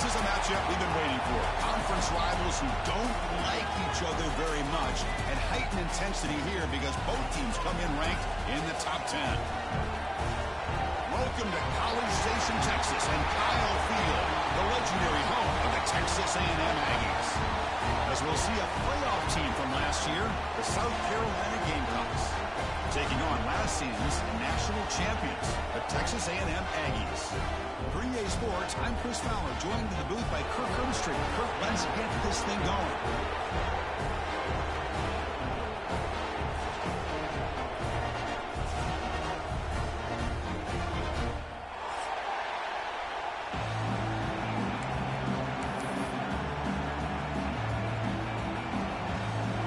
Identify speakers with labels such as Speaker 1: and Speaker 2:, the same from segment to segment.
Speaker 1: This is a matchup we've been waiting for. Conference rivals who don't like each other very much, and heightened intensity here because both teams come in ranked in the top 10. Welcome to College Station, Texas, and Kyle Field, the legendary home of the Texas A&M Aggies. As we'll see a playoff team from last year, the South Carolina Gamecocks, taking on last season's national champions, the Texas A&M Aggies. For EA Sports, I'm Chris Fowler, joined in the booth by Kirk Herbstreit. Kirk, let's get this thing going.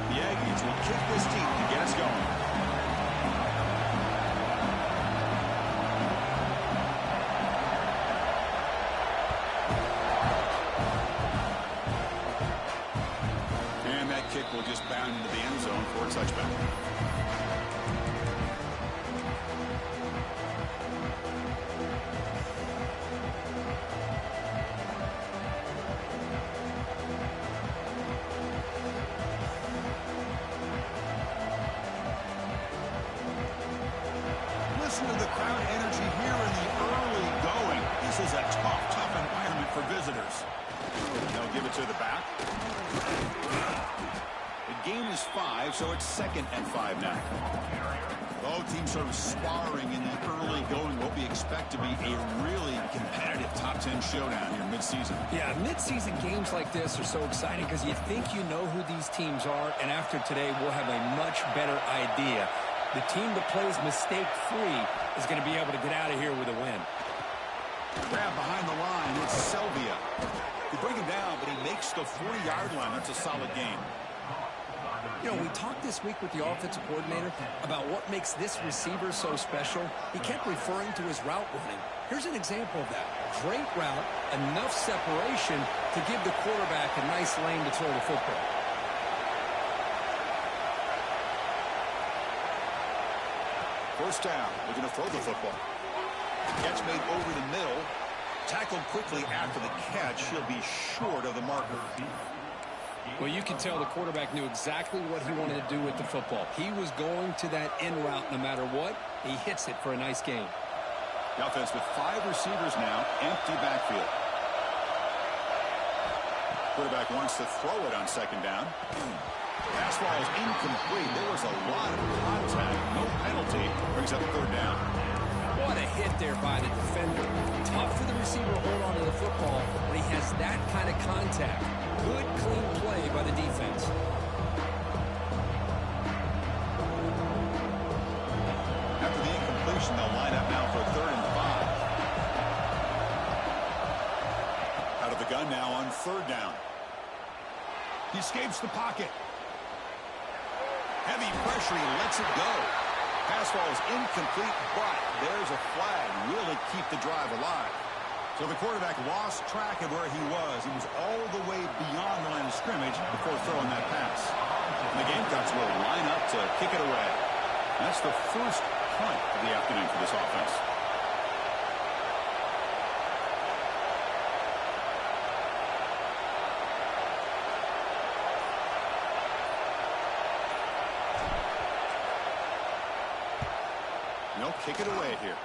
Speaker 1: The Aggies will kick this deep to get us going. Kick will just bound into the end zone for a touchback. Listen to the crowd energy here in the early going. This is a tough environment for visitors. They'll give it to the back. The game is 5, so it's second and 5 now. Both teams sort of sparring in the early going, what we expect to be a really competitive top 10 showdown here mid-season.
Speaker 2: Yeah, mid-season games like this are so exciting because you think you know who these teams are, and after today we'll have a much better idea. The team that plays mistake-free is going to be able to get out of here with a win.
Speaker 1: Grab behind the line, it's Selvia. They bring him down, but he makes the 40-yard line. That's a solid game.
Speaker 2: You know, we talked this week with the offensive coordinator about what makes this receiver so special. He kept referring to his route running. Here's an example of that. Great route, enough separation to give the quarterback a nice lane to throw the football.
Speaker 1: First down, we're going to throw the football. Catch made over the middle. Tackled quickly after the catch. He'll be short of the marker.
Speaker 2: Well, you can tell the quarterback knew exactly what he wanted to do with the football. He was going to that in route no matter what. He hits it for a nice gain.
Speaker 1: The offense with 5 receivers now, empty backfield. Quarterback wants to throw it on second down. Pass ball is incomplete. There was a lot of contact. No penalty. Brings up third down.
Speaker 2: What a hit there by the defender. Tough for the receiver to hold on to the football when he has that kind of contact. Good, clean play by the defense.
Speaker 1: After the incompletion, they'll line up now for a 3rd and 5. Out of the gun now on 3rd down. He escapes the pocket. Heavy pressure, he lets it go. Pass ball is incomplete, but there's a flag. Really keep the drive alive. So the quarterback lost track of where he was. He was all the way beyond the line of scrimmage before throwing that pass. And the Gamecocks will line up to kick it away. That's the first punt of the afternoon for this offense. They'll kick it away here.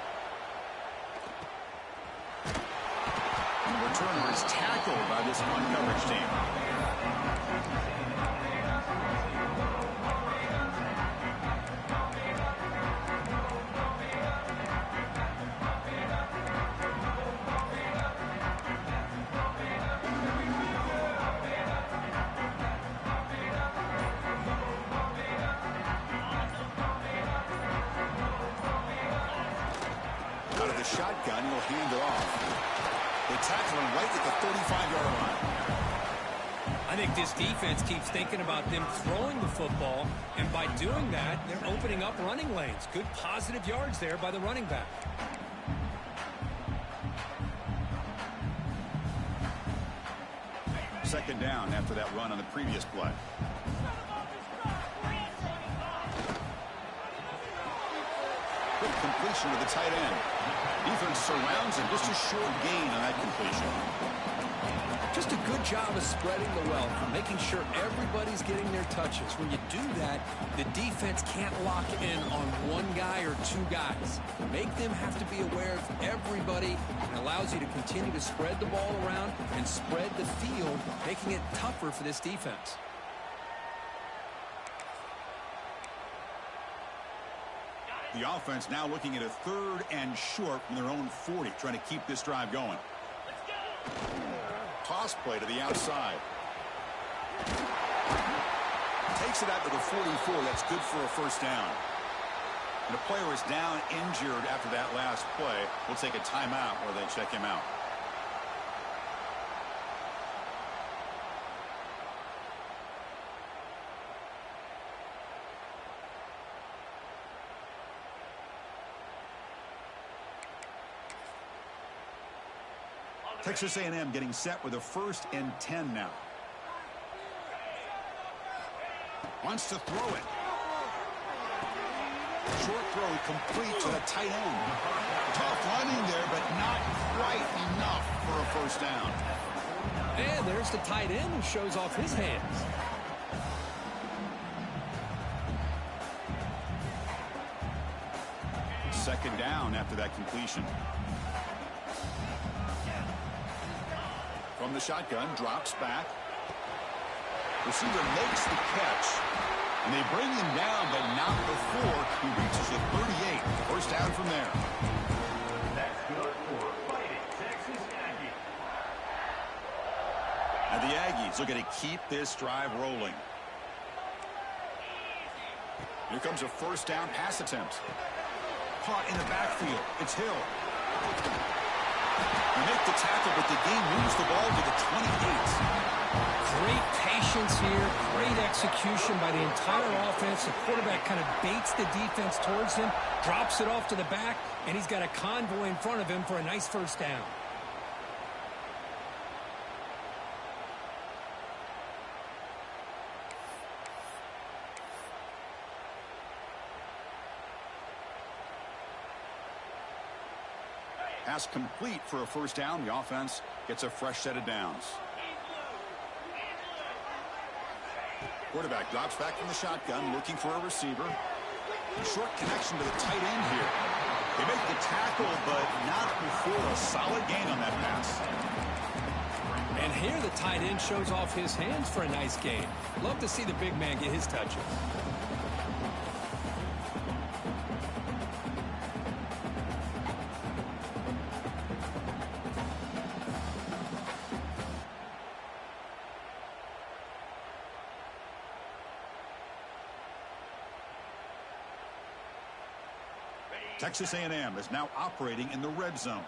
Speaker 1: And the returner is tackled by this one coverage team. Out of the shotgun, he'll hand it off. They tackle him right at the 35-yard line.
Speaker 2: I think this defense keeps thinking about them throwing the football, and by doing that, they're opening up running lanes. Good positive yards there by the running back.
Speaker 1: Second down after that run on the previous play. Quick completion to the tight end. Defense surrounds him. Just a short gain on that completion.
Speaker 2: Just a good job of spreading the wealth and making sure everybody's getting their touches. When you do that, the defense can't lock in on one guy or two guys. Make them have to be aware of everybody, and allows you to continue to spread the ball around and spread the field, making it tougher for this defense.
Speaker 1: The offense now looking at a 3rd and short from their own 40, trying to keep this drive going. Toss play to the outside. Takes it out to the 44. That's good for a first down. And the player is down injured after that last play. We'll take a timeout where they check him out. Texas A&M getting set with a 1st and 10 now. Wants to throw it. Short throw complete to the tight end. Tough running there, but not quite enough for a first down.
Speaker 2: And there's the tight end who shows off his hands.
Speaker 1: Second down after that completion. From the shotgun, drops back. Receiver makes the catch. And they bring him down, but not before he reaches the 38. First down from there.
Speaker 3: That's good for Fighting Texas Aggies.
Speaker 1: And the Aggies looking to keep this drive rolling. Here comes a first down pass attempt. Caught in the backfield. It's Hill. They make the tackle, but the game moves the ball to the 28.
Speaker 2: Great patience here, great execution by the entire offense. The quarterback kind of baits the defense towards him, drops it off to the back, and he's got a convoy in front of him for a nice first down.
Speaker 1: Pass complete for a first down. The offense gets a fresh set of downs. Quarterback drops back from the shotgun, looking for a receiver. Short connection to the tight end here. They make the tackle, but not before a solid gain on that pass.
Speaker 2: And here the tight end shows off his hands for a nice gain. Love to see the big man get his touches.
Speaker 1: Texas A&M is now operating in the red zone.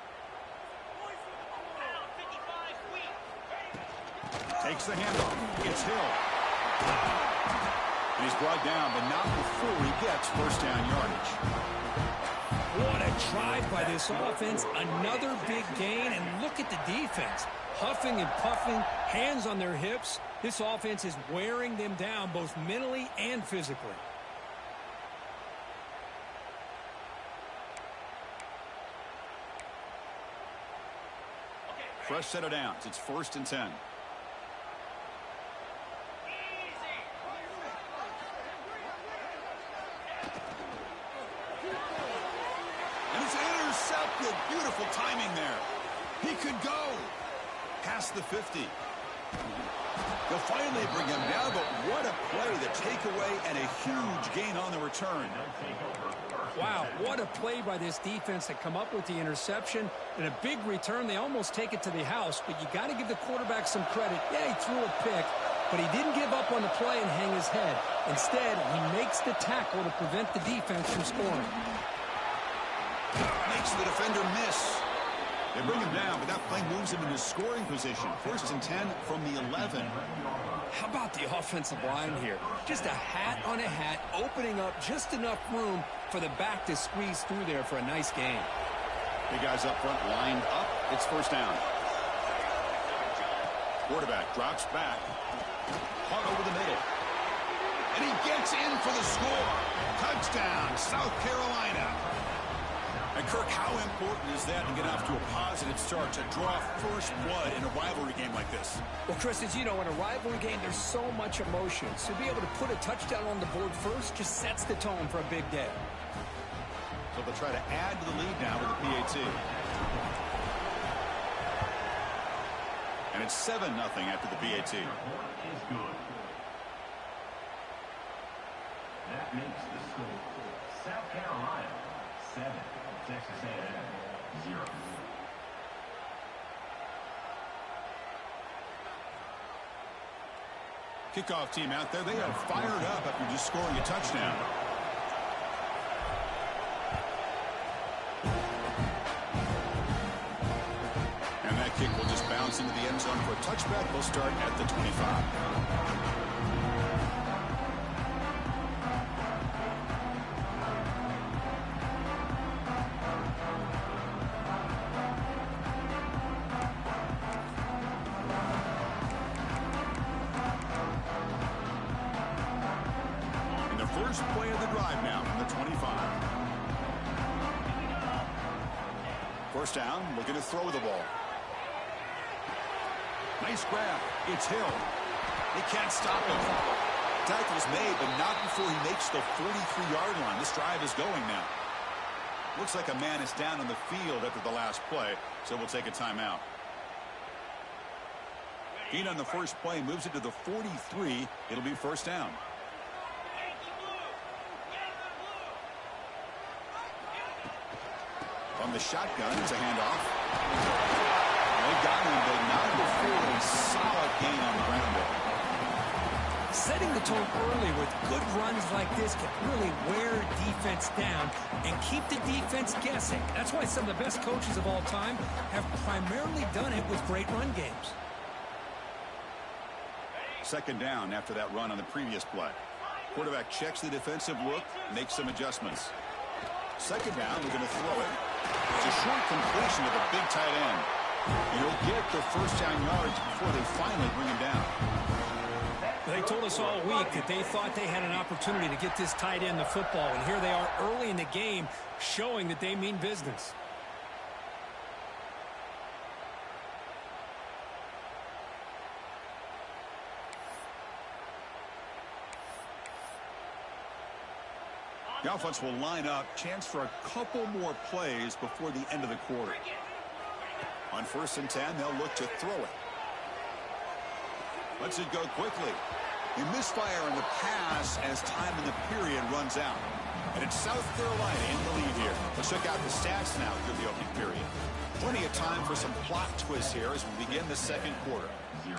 Speaker 1: Takes the handoff. It's Hill. And he's brought down, but not before he gets first down yardage.
Speaker 2: What a drive by this offense. Another big gain, and look at the defense. Huffing and puffing, hands on their hips. This offense is wearing them down both mentally and physically.
Speaker 1: Fresh set of downs. It's 1st and 10. And it's intercepted. Beautiful timing there. He could go past the 50. They'll finally bring him down, but what a play, the takeaway, and a huge gain on the return.
Speaker 2: Wow, what a play by this defense to come up with the interception and a big return. They almost take it to the house, but you got to give the quarterback some credit. Yeah, he threw a pick, but he didn't give up on the play and hang his head. Instead, he makes the tackle to prevent the defense from scoring.
Speaker 1: Makes the defender miss. They bring him down, but that play moves him into scoring position. 1st and 10 from the 11.
Speaker 2: How about the offensive line here? Just a hat on a hat, opening up just enough room for the back to squeeze through there for a nice gain.
Speaker 1: Big guys up front lined up. It's first down. Quarterback drops back. Caught over the middle. And he gets in for the score. Touchdown, South Carolina. And Kirk, how important is that to get off to a positive start, to draw first blood in a rivalry game like this?
Speaker 2: Well, Chris, as you know, in a rivalry game, there's so much emotion. So to be able to put a touchdown on the board first just sets the tone for a big day.
Speaker 1: So they'll try to add to the lead now with the PAT. And it's 7-0 after the PAT.
Speaker 3: Is good. That makes the score South Carolina 7, Texas A&M 0.
Speaker 1: Kickoff team out there, they are fired up after just scoring a touchdown. And that kick will just bounce into the end zone for a touchback. They'll start at the 25. First play of the drive now from the 25. First down, looking to throw the ball. Nice grab. It's Hill. They can't stop him. Tackle's made, but not before he makes the 43-yard line. This drive is going now. Looks like a man is down on the field after the last play, so we'll take a timeout. Feed on the first play moves it to the 43. It'll be first down. From the shotgun, it's a handoff. They got him, but not before a solid gain on the ground there.
Speaker 2: Setting the tone early with good runs like this can really wear defense down and keep the defense guessing. That's why some of the best coaches of all time have primarily done it with great run games.
Speaker 1: Second down after that run on the previous play. Quarterback checks the defensive look, makes some adjustments. Second down, we're going to throw it. It's a short completion to the big tight end. And he'll get the first down yards before they finally bring him down.
Speaker 2: They told us all week that they thought they had an opportunity to get this tight end the football, and here they are early in the game showing that they mean business.
Speaker 1: The offense will line up, chance for a couple more plays before the end of the quarter. On 1st and 10, they'll look to throw it. Lets it go quickly. They misfire on the pass as time in the period runs out. And it's South Carolina in the lead here. Let's check out the stats now through the opening period. Plenty of time for some plot twists here as we begin the second quarter.
Speaker 3: 0.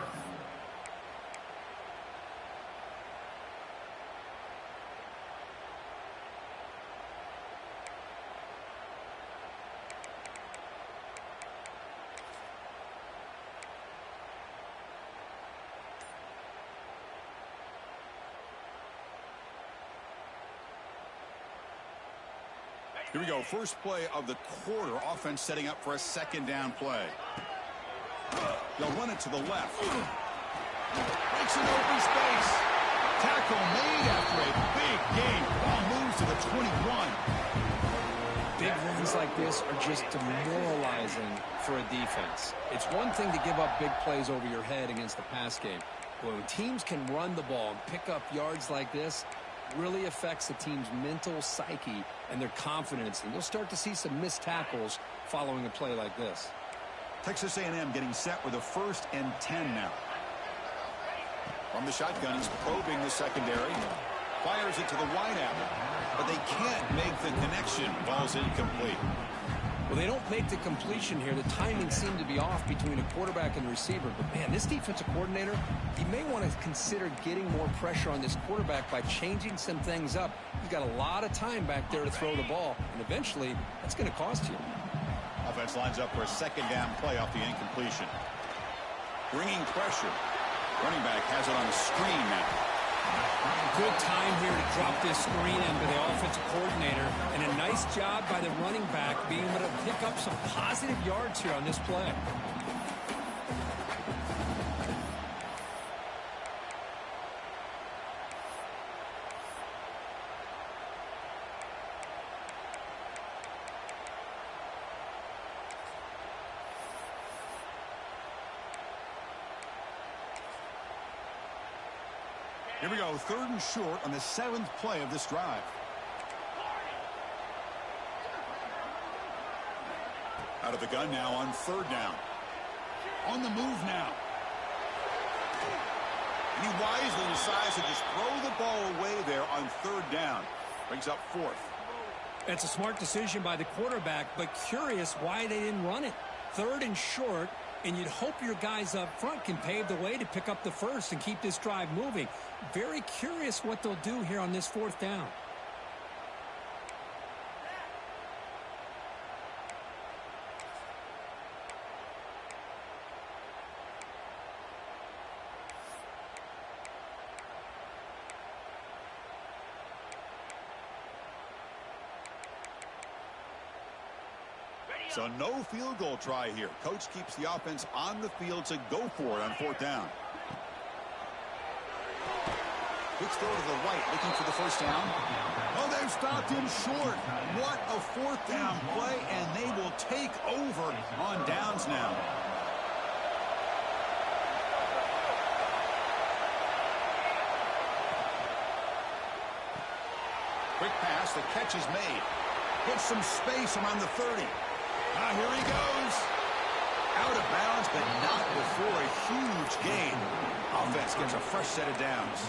Speaker 1: Here we go. First play of the quarter. Offense setting up for a second down play. They'll run it to the left. Breaks an open space. Tackle made after a big gain. Ball moves to the 21.
Speaker 2: Big runs like this are just demoralizing for a defense. It's one thing to give up big plays over your head against the pass game. But when teams can run the ball and pick up yards like this, really affects the team's mental psyche and their confidence, and you'll start to see some missed tackles following a play like this.
Speaker 1: Texas A&M getting set with a 1st and 10 now. From the shotgun, he's probing the secondary. Fires it to the wideout, but they can't make the connection. Ball's incomplete.
Speaker 2: Well, they don't make the completion here. The timing seemed to be off between a quarterback and receiver. But, man, this defensive coordinator, he may want to consider getting more pressure on this quarterback by changing some things up. He's got a lot of time back there to throw the ball, and eventually that's going to cost you.
Speaker 1: Offense lines up for a second down play off the incompletion. Bringing pressure. Running back has it on the screen now.
Speaker 2: Good time here to drop this screen in by the offensive coordinator, and a nice job by the running back being able to pick up some positive yards here on this play.
Speaker 1: Here we go, 3rd and short on the 7th play of this drive. Out of the gun now on 3rd down. On the move now. And he wisely decides to just throw the ball away there on 3rd down. Brings up 4th.
Speaker 2: That's a smart decision by the quarterback, but curious why they didn't run it. 3rd and short, and you'd hope your guys up front can pave the way to pick up the first and keep this drive moving. Very curious what they'll do here on this 4th down.
Speaker 1: So no field goal try here. Coach keeps the offense on the field to go for it on 4th down. Quick throw to the right, looking for the 1st down. Oh, they've stopped him short. What a 4th down play, and they will take over on downs now. Quick pass, the catch is made. Gets some space around the 30. Here he goes. Out of bounds, but not before a huge gain. Offense gets a fresh set of downs.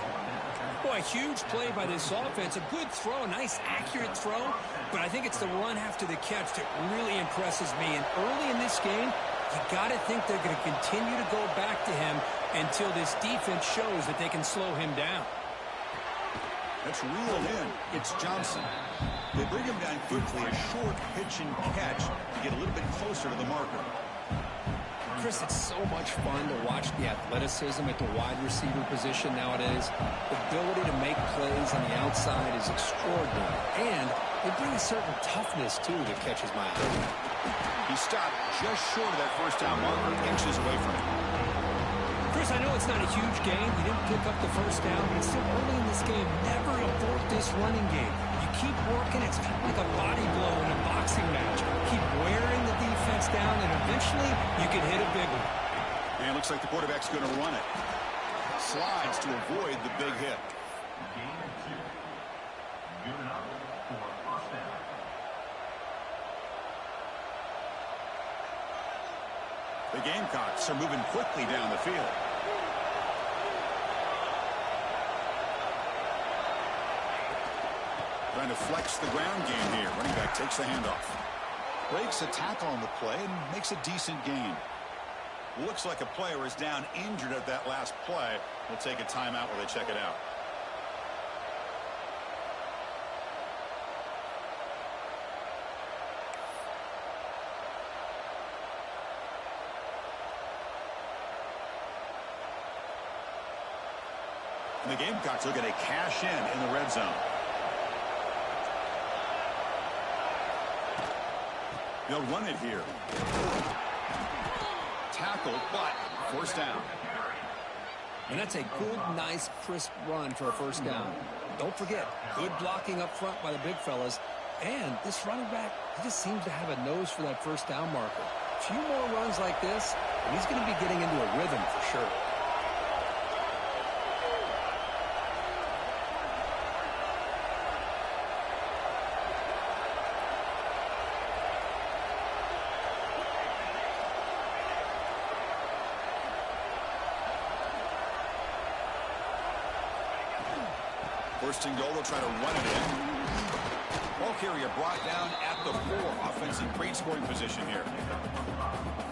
Speaker 2: Boy, huge play by this offense. A good throw, nice accurate throw. But I think it's the run after the catch that really impresses me. And early in this game, you got to think they're going to continue to go back to him until this defense shows that they can slow him down.
Speaker 1: That's reeled in. It's Johnson. They bring him down quickly, a short pitch and catch to get a little bit closer to the marker.
Speaker 2: Chris, it's so much fun to watch the athleticism at the wide receiver position nowadays. The ability to make plays on the outside is extraordinary. And they bring a certain toughness, too, that catches my eye.
Speaker 1: He stopped just short of that 1st down marker, inches away from it.
Speaker 2: Chris, I know it's not a huge gain. He didn't pick up the 1st down, but it's still early in this game. Never abort this running game. You keep working. It's kind of like a body blow in a boxing match. Keep wearing the defense down, and eventually you can hit a big one.
Speaker 1: And it looks like the quarterback's going to run it. Slides to avoid the big hit.
Speaker 3: Gain of 2. Good enough for a 1st down.
Speaker 1: The Gamecocks are moving quickly down the field. Trying to flex the ground game here. Running back takes the handoff. Breaks a tackle on the play and makes a decent gain. Looks like a player is down injured at that last play. We'll take a timeout while they check it out. And the Gamecocks are going to cash in the red zone. They'll run it here. Tackle, but 1st down.
Speaker 2: And that's a good, nice, crisp run for a 1st down. Don't forget, good blocking up front by the big fellas. And this running back, he just seems to have a nose for that 1st down marker. A few more runs like this, and he's going to be getting into a rhythm for sure.
Speaker 1: First and goal, they'll try to run it in. Ball carrier brought down at the 4. Offensive great scoring position here.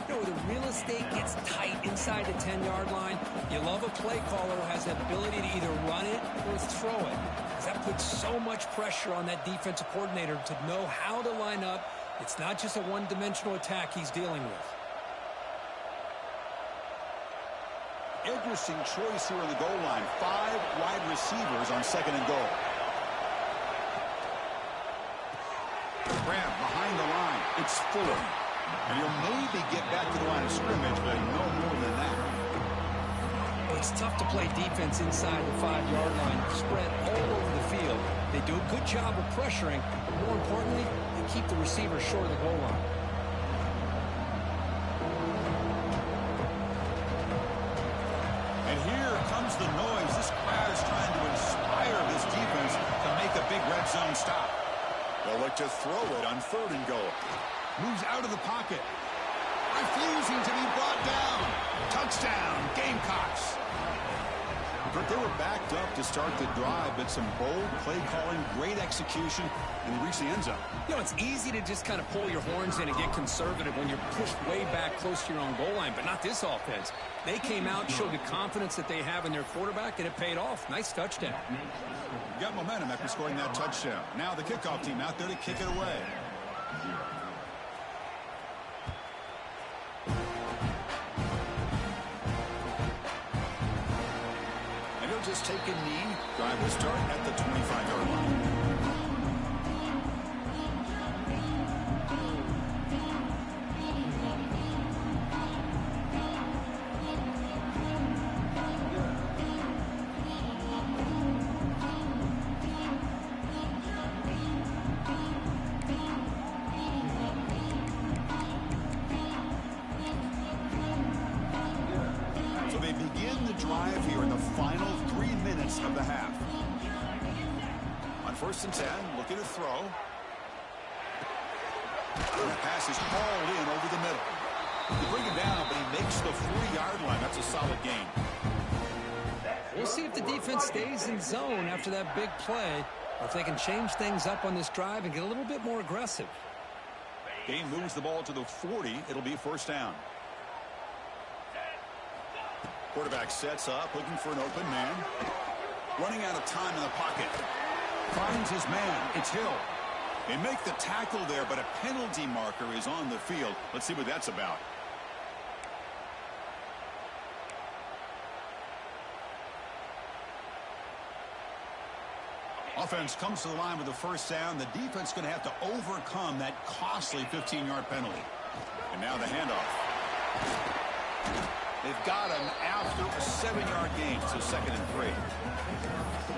Speaker 2: You know, the real estate gets tight inside the 10-yard line. You love a play caller who has the ability to either run it or throw it. Because that puts so much pressure on that defensive coordinator to know how to line up. It's not just a one-dimensional attack he's dealing with.
Speaker 1: Interesting choice here on the goal line. 5 wide receivers on 2nd and goal. Grab behind the line. It's Fuller. And he'll maybe get back to the line of scrimmage, but no more than that.
Speaker 2: Well, it's tough to play defense inside the 5-yard line, spread all over the field. They do a good job of pressuring, but more importantly, they keep the receiver short of the goal line.
Speaker 1: And here comes the noise. This crowd is trying to red zone stop. They'll look to throw it on 3rd and goal. Moves out of the pocket. Refusing to be brought down. Touchdown, Gamecocks. But they were backed up to start the drive, but some bold play calling, great execution, and they reached the end zone.
Speaker 2: You know, it's easy to just kind of pull your horns in and get conservative when you're pushed way back close to your own goal line, but not this offense. They came out, showed the confidence that they have in their quarterback, and it paid off. Nice touchdown.
Speaker 1: Got momentum after scoring that touchdown. Now the kickoff team out there to kick it away. And he'll just take a knee. Drive will start at the 25-yard line. Drive here in the final 3 minutes of the half. On 1st and 10, looking to throw. And that pass is hauled in over the middle. They bring him down, but he makes the 40-yard line. That's a solid gain.
Speaker 2: We'll see if the defense stays in zone after that big play, or if they can change things up on this drive and get a little bit more aggressive.
Speaker 1: Game moves the ball to the 40. It'll be 1st down. Quarterback sets up, looking for an open man. Running out of time in the pocket. Finds his man. It's Hill. They make the tackle there, but a penalty marker is on the field. Let's see what that's about. Offense comes to the line with the 1st down. The defense going to have to overcome that costly 15-yard penalty. And now the handoff. They've got him after a 7-yard gain, so 2nd and 3.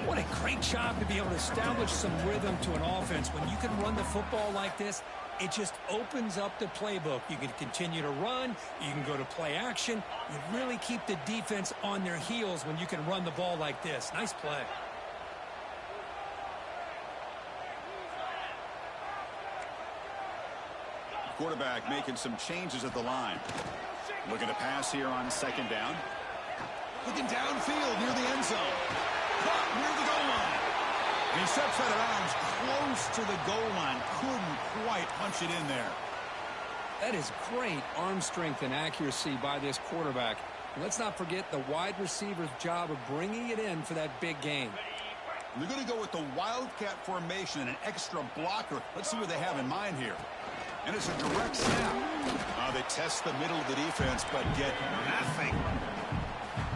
Speaker 2: What a great job to be able to establish some rhythm to an offense. When you can run the football like this, it just opens up the playbook. You can continue to run. You can go to play action. You really keep the defense on their heels when you can run the ball like this. Nice play.
Speaker 1: Quarterback making some changes at the line. Looking to pass here on 2nd down. Looking downfield near the end zone. Caught near the goal line. And he steps out of bounds close to the goal line. Couldn't quite punch it in there.
Speaker 2: That is great arm strength and accuracy by this quarterback. And let's not forget the wide receiver's job of bringing it in for that big game.
Speaker 1: They're going to go with the Wildcat formation and an extra blocker. Let's see what they have in mind here. And it's a direct snap. They test the middle of the defense, but get nothing.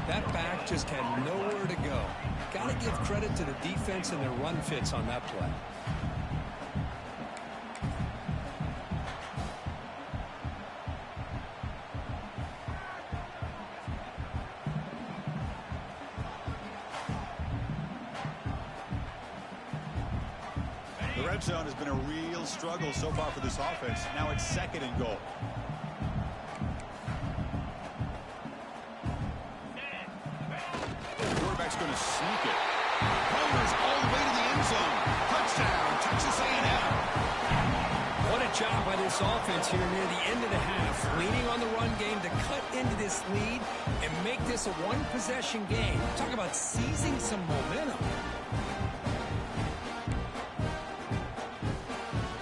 Speaker 2: That back just had nowhere to go. Got to give credit to the defense and their run fits on that play.
Speaker 1: The red zone has been a real struggle so far for this offense. Now it's 2nd and goal. Quarterback's going to sneak it. Powers all the way to the end zone. Touchdown, Texas A&M.
Speaker 2: What a job by this offense here near the end of the half. Leaning on the run game to cut into this lead and make this a one-possession game. Talk about seizing some momentum.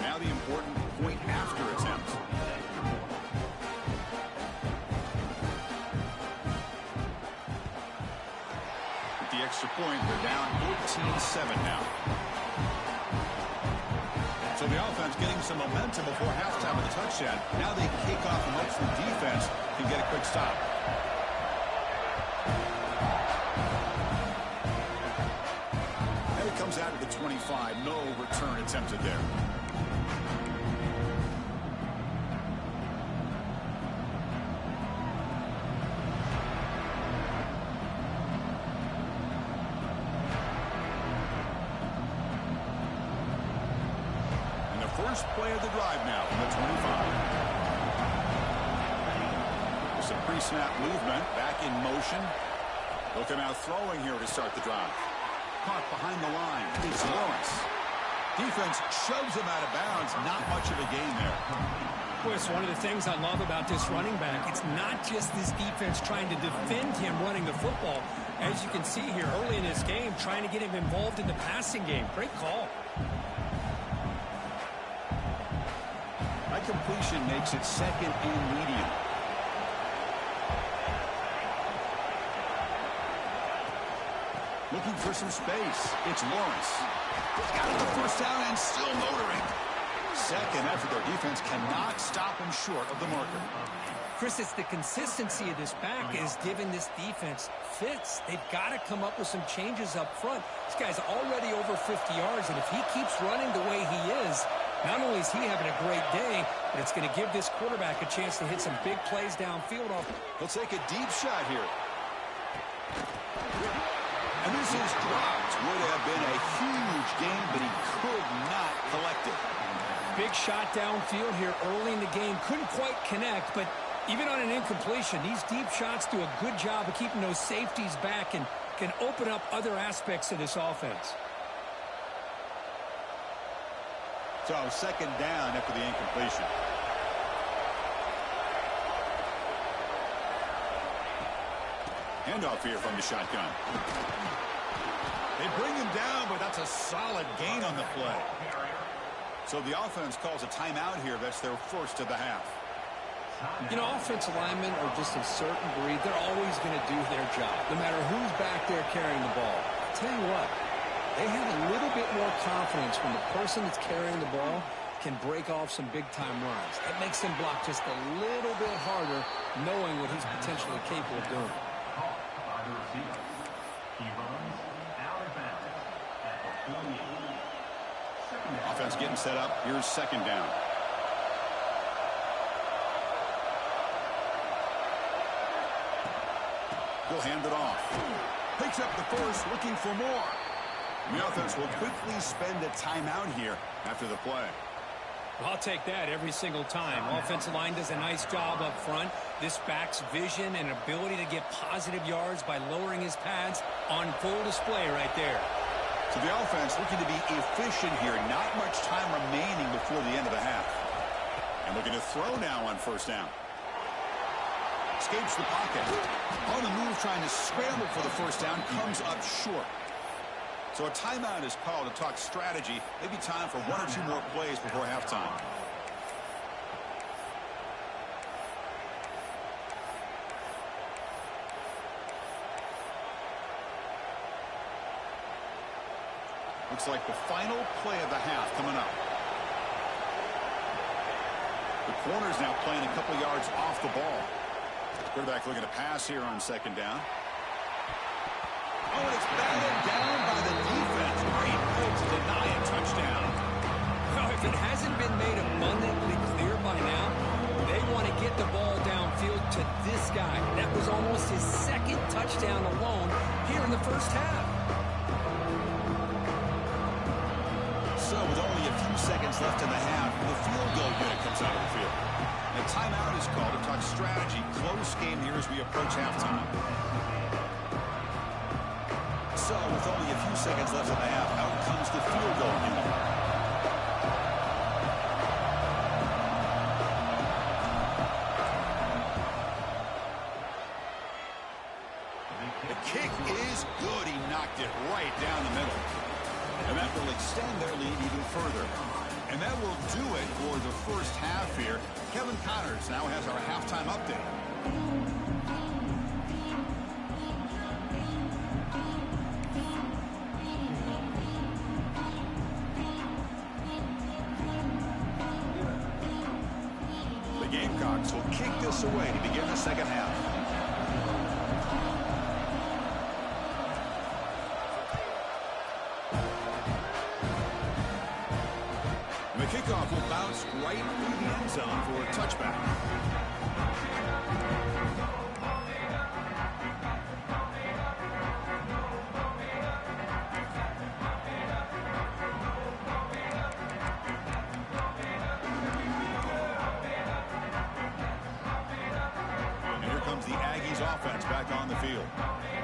Speaker 1: Now the important point after attempt. With the extra point, they're down 14-7 now. So the offense getting some momentum before halftime with a touchdown. Now they kick off and hopes the defense can get a quick stop. And it comes out of the 25. No return attempted there. First play of the drive now from the 25. There's some pre-snap movement, back in motion. They'll come out throwing here to start the drive. Caught behind the line. It's Lawrence. Defense shoves him out of bounds. Not much of a gain there.
Speaker 2: Boy, it's one of the things I love about this running back. It's not just this defense trying to defend him running the football. As you can see here early in this game, trying to get him involved in the passing game. Great call.
Speaker 1: That completion makes it second and medium. Looking for some space. It's Lawrence. He's got it the first down and still motoring. Second effort, their defense cannot stop him short of the marker.
Speaker 2: Chris, it's the consistency of this back is giving this defense fits. They've got to come up with some changes up front. This guy's already over 50 yards, and if he keeps running the way he is, not only is he having a great day, but it's going to give this quarterback a chance to hit some big plays downfield.
Speaker 1: He'll take a deep shot here. And this is dropped. Would have been a huge gain, but he could not collect it.
Speaker 2: Big shot downfield here early in the game. Couldn't quite connect, but even on an incompletion, these deep shots do a good job of keeping those safeties back and can open up other aspects of this offense.
Speaker 1: So second down after the incompletion. Handoff here from the shotgun. They bring him down, but that's a solid gain on the play. So the offense calls a timeout here. That's their first of the half.
Speaker 2: You know, offensive linemen are just a certain breed. They're always going to do their job, no matter who's back there carrying the ball. I'll tell you what, they have a little bit more confidence when the person that's carrying the ball can break off some big-time runs. It makes them block just a little bit harder, knowing what he's potentially capable of doing.
Speaker 1: Offense getting set up. Here's second down. He'll hand it off. Picks up the first, looking for more. The offense will quickly spend a timeout here after the play.
Speaker 2: I'll take that every single time. Offensive line does a nice job up front. This back's vision and ability to get positive yards by lowering his pads on full display right there.
Speaker 1: So the offense looking to be efficient here. Not much time remaining before the end of the half. And looking to throw now on first down. Escapes the pocket. On the move, trying to scramble for the first down. Comes up short. So a timeout is called to talk strategy. Maybe time for one or two more plays before halftime. Looks like the final play of the half coming up. The corner's now playing a couple yards off the ball. Quarterback looking to pass here on second down. Oh, and it's batted down by the defense. Great play to deny a touchdown.
Speaker 2: Well, if it hasn't been made abundantly clear by now, they want to get the ball downfield to this guy. That was almost his second touchdown alone here in the first half.
Speaker 1: So with only a few seconds left in the half, the field goal unit comes out of the field. A timeout is called to talk strategy. Close game here as we approach halftime. So with only a few seconds left in the half, out comes the field goal unit. The kick is good. He knocked it right down the middle. And that will extend their lead even further. And that will do it for the first half here. Kevin Connors now has our halftime update. The Gamecocks will kick this away to begin the second half. The kickoff will bounce right through the end zone for a touchback. And here comes the Aggies offense back on the field.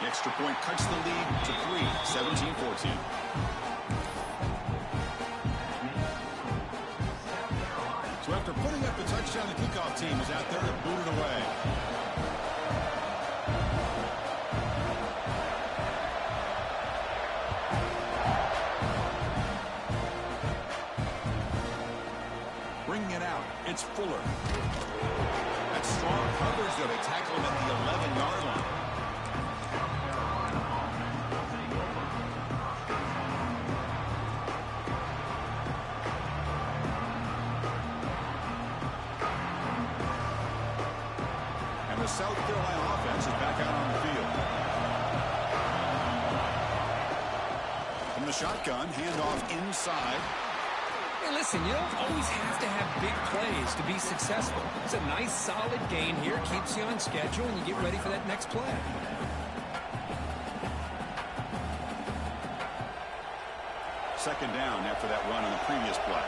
Speaker 1: The extra point cuts the lead to 3, 17-14. So after putting up the touchdown, the kickoff team is out there to boot it away. Bringing it out, it's Fuller. That's strong coverage, though. They tackle him at the 11-yard line. And the South Carolina offense is back out on the field. From the shotgun, handoff inside.
Speaker 2: Hey, listen, you don't always have to have big plays to be successful. It's a nice, solid gain here. Keeps you on schedule, and you get ready for that next play.
Speaker 1: Second down after that run on the previous play.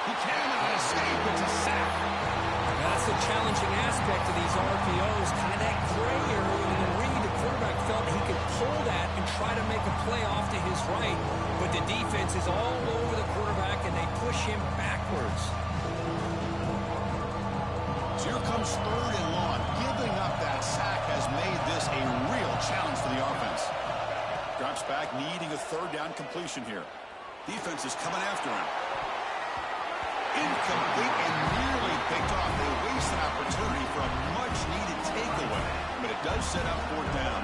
Speaker 1: He cannot escape. It's a sack.
Speaker 2: That's the challenging aspect of these RPOs, kind of that gray area in the read. The quarterback felt he could pull that and try to make a play off to his right, but the defense is all over the quarterback, and they push him backwards.
Speaker 1: So here comes third and long. Giving up that sack has made this a real challenge for the offense. Drops back, needing a third down completion here. Defense is coming after him. Incomplete and nearly picked off. They waste an opportunity for a much-needed takeaway, but it does set up fourth down.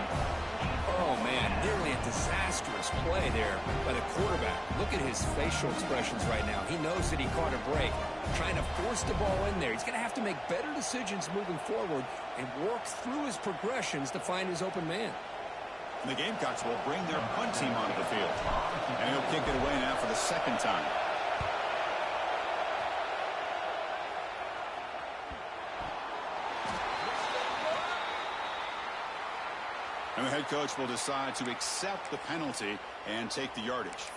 Speaker 2: Oh, man, nearly a disastrous play there by the quarterback. Look at his facial expressions right now. He knows that he caught a break, trying to force the ball in there. He's going to have to make better decisions moving forward and work through his progressions to find his open man.
Speaker 1: And the Gamecocks will bring their punt team onto the field. And he'll kick it away now for the second time. And the head coach will decide to accept the penalty and take the yardage.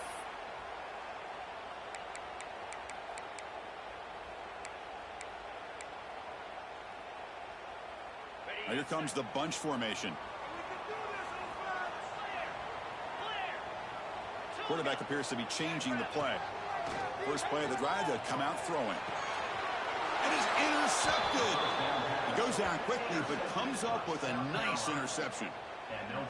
Speaker 1: Now here comes the bunch formation. Quarterback appears to be changing the play. First play of the drive, they'll come out throwing. And is intercepted. He goes down quickly, but comes up with a nice interception.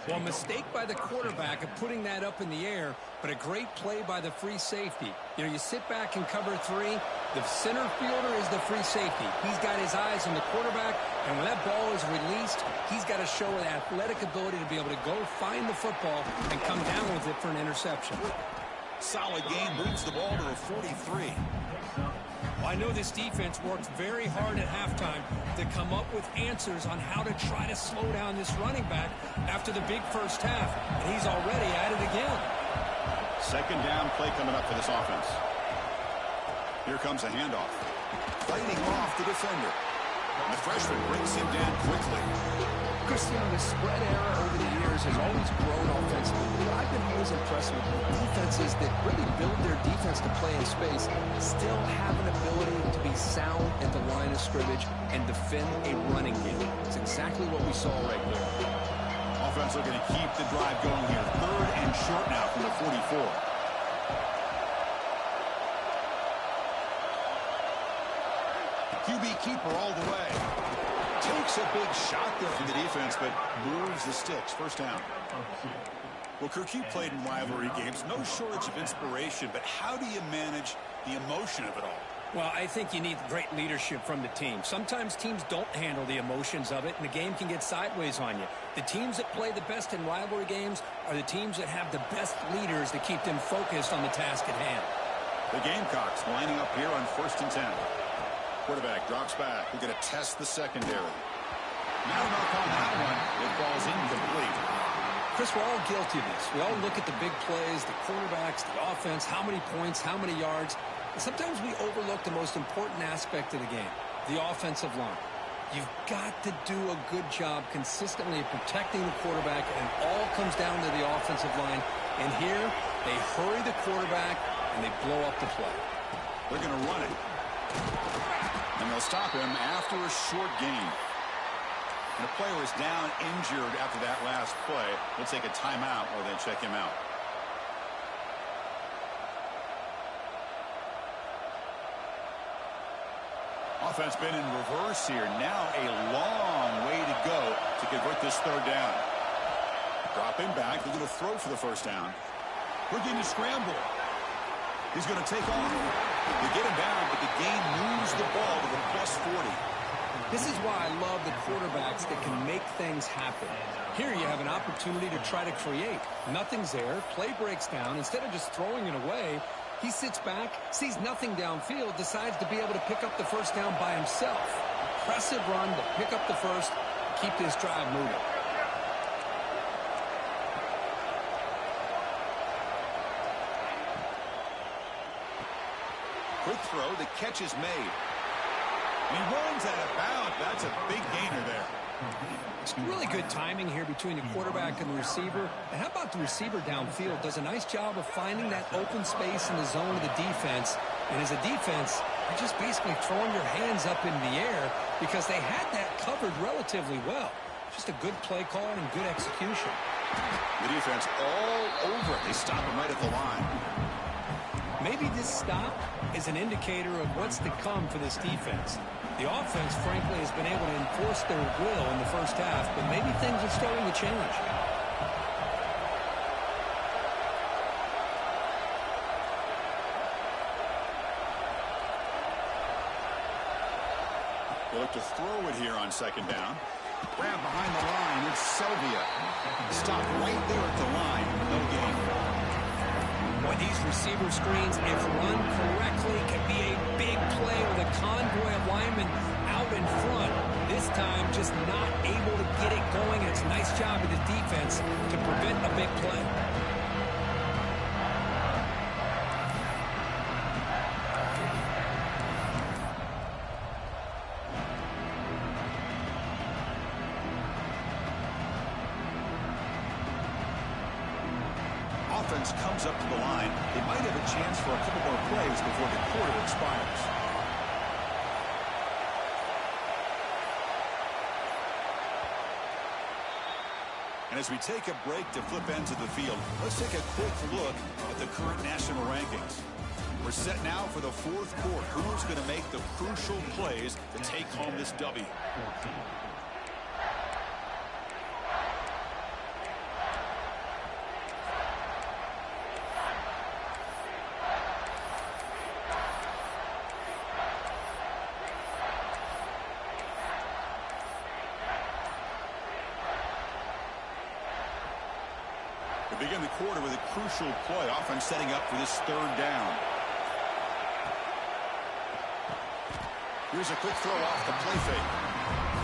Speaker 2: Well, mistake by the quarterback of putting that up in the air, but a great play by the free safety. You know, you sit back in cover three, the center fielder is the free safety. He's got his eyes on the quarterback, and when that ball is released, he's got to show an athletic ability to be able to go find the football and come down with it for an interception.
Speaker 1: Solid game, moves the ball to a 43.
Speaker 2: Well, I know this defense worked very hard at halftime to come up with answers on how to try to slow down this running back after the big first half, and he's already at it again.
Speaker 1: Second down play coming up for this offense. Here comes a handoff. Fighting off the defender. And the freshman brings him down quickly.
Speaker 2: Christian, the spread era over the years has always grown offensively. What I've been always impressed with defenses that really build their defense to play in space still have an ability to be sound at the line of scrimmage and defend a running game. It's exactly what we saw right there.
Speaker 1: Offense looking to keep the drive going here. Third and short now from the 44. QB keeper all the way. Takes a big shot there from the defense, but moves the sticks. First down. Well, Kirk, you played in rivalry games. No shortage of inspiration, but how do you manage the emotion of it all?
Speaker 2: Well, I think you need great leadership from the team. Sometimes teams don't handle the emotions of it, and the game can get sideways on you. The teams that play the best in rivalry games are the teams that have the best leaders that keep them focused on the task at hand.
Speaker 1: The Gamecocks lining up here on 1st and 10. Quarterback drops back. We're going to test the secondary. Not enough on that one. It falls incomplete.
Speaker 2: Chris, we're all guilty of this. We all look at the big plays, the quarterbacks, the offense, how many points, how many yards. And sometimes we overlook the most important aspect of the game, the offensive line. You've got to do a good job consistently of protecting the quarterback, and it all comes down to the offensive line. And here, they hurry the quarterback, and they blow up the play.
Speaker 1: They're going to run it. And they'll stop him after a short gain. And the player is down injured after that last play. We'll take a timeout while they check him out. Offense been in reverse here. Now a long way to go to convert this third down. Dropping back. They're going to throw for the first down. We're getting a scramble. He's going to take off. They get him down, but the gain moves the ball to the +40.
Speaker 2: This is why I love the quarterbacks that can make things happen. Here you have an opportunity to try to create. Nothing's there. Play breaks down. Instead of just throwing it away, he sits back, sees nothing downfield, decides to be able to pick up the first down by himself. Impressive run to pick up the first, keep this drive moving.
Speaker 1: Quick throw, the catch is made. And he runs out of bounds. That's a big gainer there.
Speaker 2: It's really good timing here between the quarterback and the receiver. And how about the receiver downfield? Does a nice job of finding that open space in the zone of the defense. And as a defense, you're just basically throwing your hands up in the air because they had that covered relatively well. Just a good play call and good execution.
Speaker 1: The defense all over it. They stop him right at the line.
Speaker 2: Maybe this stop is an indicator of what's to come for this defense. The offense, frankly, has been able to enforce their will in the first half, but maybe things are starting to change.
Speaker 1: They look to throw it here on second down. Grab behind the line. It's Sylvia. Stop right there at the line. No gain.
Speaker 2: Boy, these receiver screens, if run correctly, can be a big play with a convoy of linemen out in front. This time, just not able to get it going. It's a nice job of the defense to prevent a big play.
Speaker 1: Offense comes up to the line. They might have a chance for a couple more plays before the quarter expires. And as we take a break to flip ends of the field, let's take a quick look at the current national rankings. We're set now for the fourth quarter. Who's going to make the crucial plays to take home this W? We begin the quarter with a crucial play. Offense setting up for this third down. Here's a quick throw off the play fake.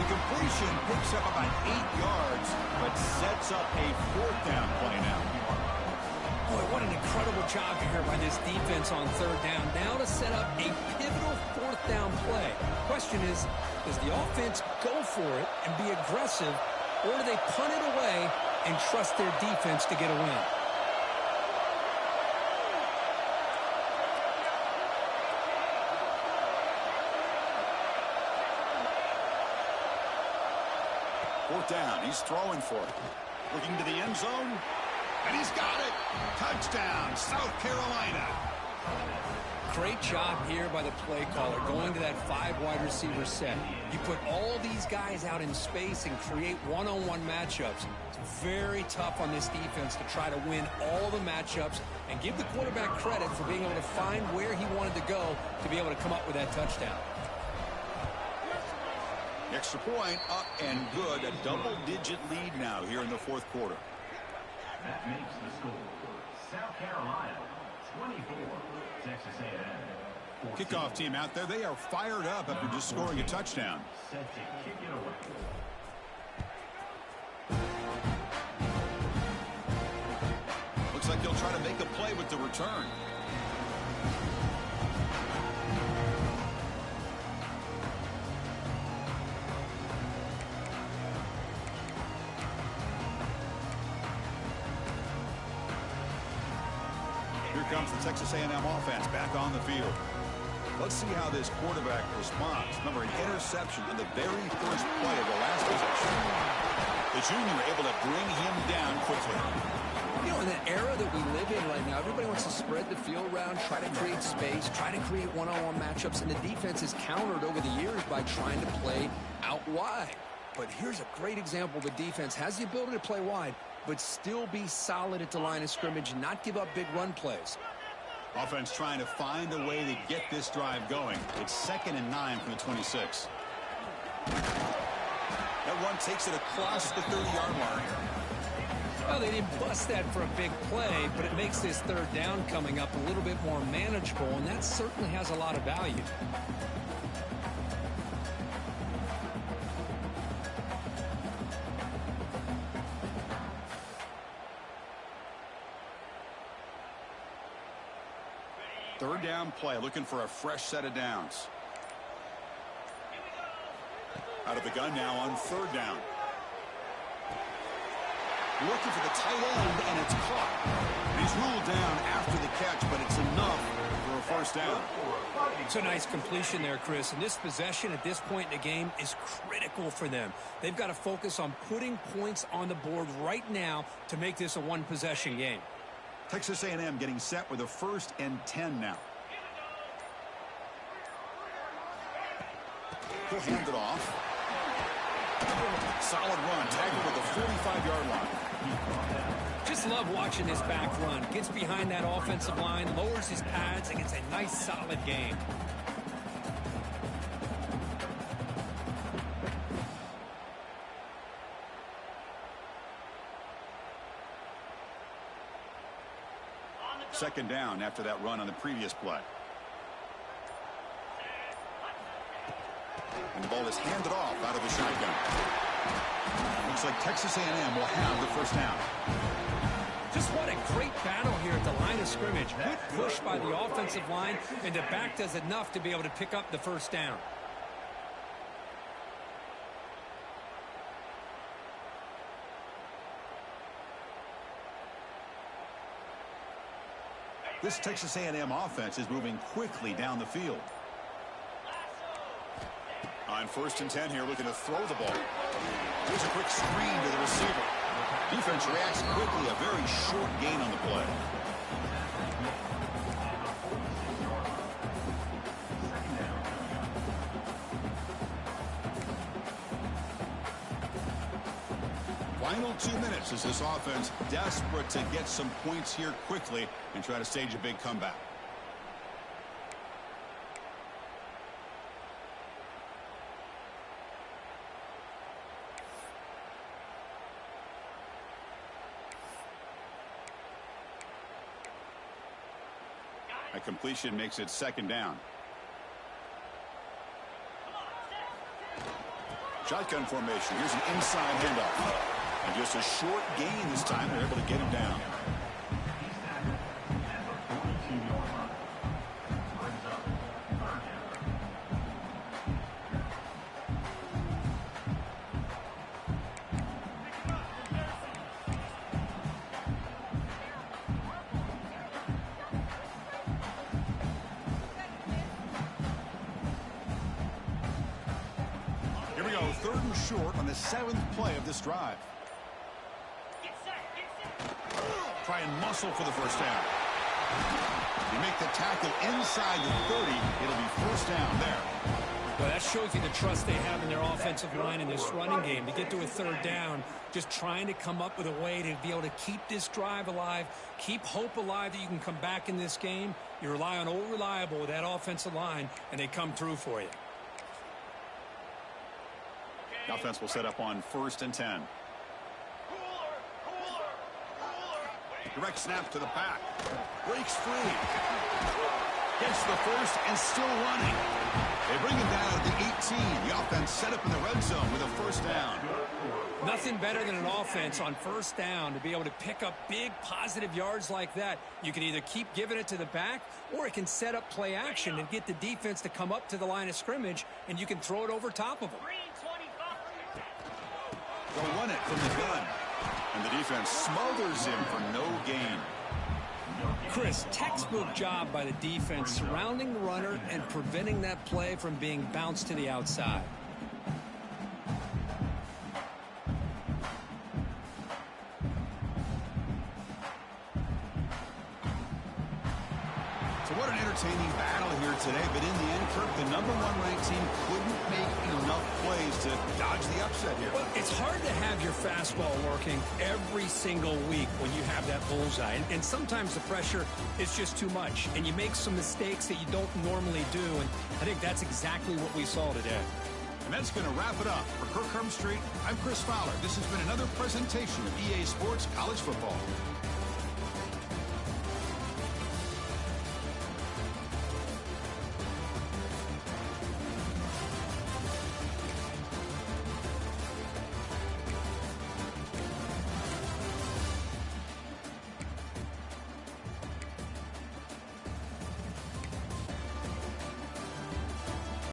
Speaker 1: The completion picks up about 8 yards, but sets up a fourth down play now.
Speaker 2: Boy, what an incredible job here by this defense on third down. Now to set up a pivotal fourth down play. Question is, does the offense go for it and be aggressive, or do they punt it away and trust their defense to get a win?
Speaker 1: Fourth down. He's throwing for it. Looking to the end zone. And he's got it. Touchdown, South Carolina.
Speaker 2: Great job here by the play caller, going to that 5 wide receiver set. You put all these guys out in space and create one-on-one matchups. It's very tough on this defense to try to win all the matchups and give the quarterback credit for being able to find where he wanted to go to be able to come up with that touchdown.
Speaker 1: Extra point up and good. A double-digit lead now here in the fourth quarter.
Speaker 3: That makes the score. South Carolina, 24. Texas A&M.
Speaker 1: Kickoff team out there. They are fired up after just scoring a touchdown.
Speaker 3: Set to kick it away.
Speaker 1: Looks like they'll try to make a play with the return. Here comes the Texas A&M offense back on the field. Let's see how this quarterback responds. Remember, an interception on the very first play of the last possession. The junior able to bring him down quickly.
Speaker 2: You know, in the era that we live in right now, everybody wants to spread the field around, try to create space, try to create one-on-one matchups, and the defense is countered over the years by trying to play out wide. But here's a great example. The defense has the ability to play wide, but still be solid at the line of scrimmage, not give up big run plays.
Speaker 1: Offense trying to find a way to get this drive going. It's 2nd and 9 from the 26. That one takes it across the 30-yard line.
Speaker 2: Well, they didn't bust that for a big play, but it makes this 3rd down coming up a little bit more manageable, and that certainly has a lot of value.
Speaker 1: Third down play, looking for a fresh set of downs. Out of the gun now on 3rd down. Looking for the tight end, and it's caught. He's ruled down after the catch, but it's enough for a first down.
Speaker 2: It's a nice completion there, Chris. And this possession at this point in the game is critical for them. They've got to focus on putting points on the board right now to make this a one-possession game.
Speaker 1: Texas A&M getting set with a 1st and 10 now. He'll hand it off. Solid run, tackled at the 45-yard line.
Speaker 2: Just love watching this back run. Gets behind that offensive line, lowers his pads, and gets a nice, solid game.
Speaker 1: Second down after that run on the previous play. And the ball is handed off out of the shotgun. Looks like Texas A&M will have the first down.
Speaker 2: Just what a great battle here at the line of scrimmage. Good push by the offensive line, and the back does enough to be able to pick up the first down.
Speaker 1: This Texas A&M offense is moving quickly down the field. On 1st and 10 here, looking to throw the ball. Here's a quick screen to the receiver. Defense reacts quickly, a very short gain on the play. Final 2 minutes as this offense desperate to get some points here quickly and try to stage a big comeback. A completion makes it 2nd down. Shotgun formation. Here's an inside handoff. And just a short gain this time. They're able to get him down. Here we go, 3rd and short on the 7th play of this drive. Try and muscle for the first down. You make the tackle inside the 30. It'll be first down there.
Speaker 2: Well, that shows you the trust they have in their offensive line in this running game. To get to a 3rd down, just trying to come up with a way to be able to keep this drive alive, keep hope alive that you can come back in this game. You rely on Old Reliable with that offensive line, and they come through for you.
Speaker 1: The offense will set up on 1st and 10. Direct snap to the back. Breaks free. Gets the first and still running. They bring him down at the 18. The offense set up in the red zone with a first down.
Speaker 2: Nothing better than an offense on 1st down to be able to pick up big positive yards like that. You can either keep giving it to the back, or it can set up play action and get the defense to come up to the line of scrimmage, and you can throw it over top of them.
Speaker 1: They'll run it from the gun. And the defense smothers him for no gain.
Speaker 2: Chris, textbook job by the defense surrounding the runner and preventing that play from being bounced to the outside.
Speaker 1: So what an entertaining battle here today, but in the end, Kirk, the #1 ranked team couldn't make enough plays to dodge the upset here.
Speaker 2: Well, it's hard to have your fastball working every single week when you have that bullseye. And sometimes the pressure is just too much, and you make some mistakes that you don't normally do. And I think that's exactly what we saw today.
Speaker 1: And that's going to wrap it up. For Kirk Street, I'm Chris Fowler. This has been another presentation of EA Sports College Football.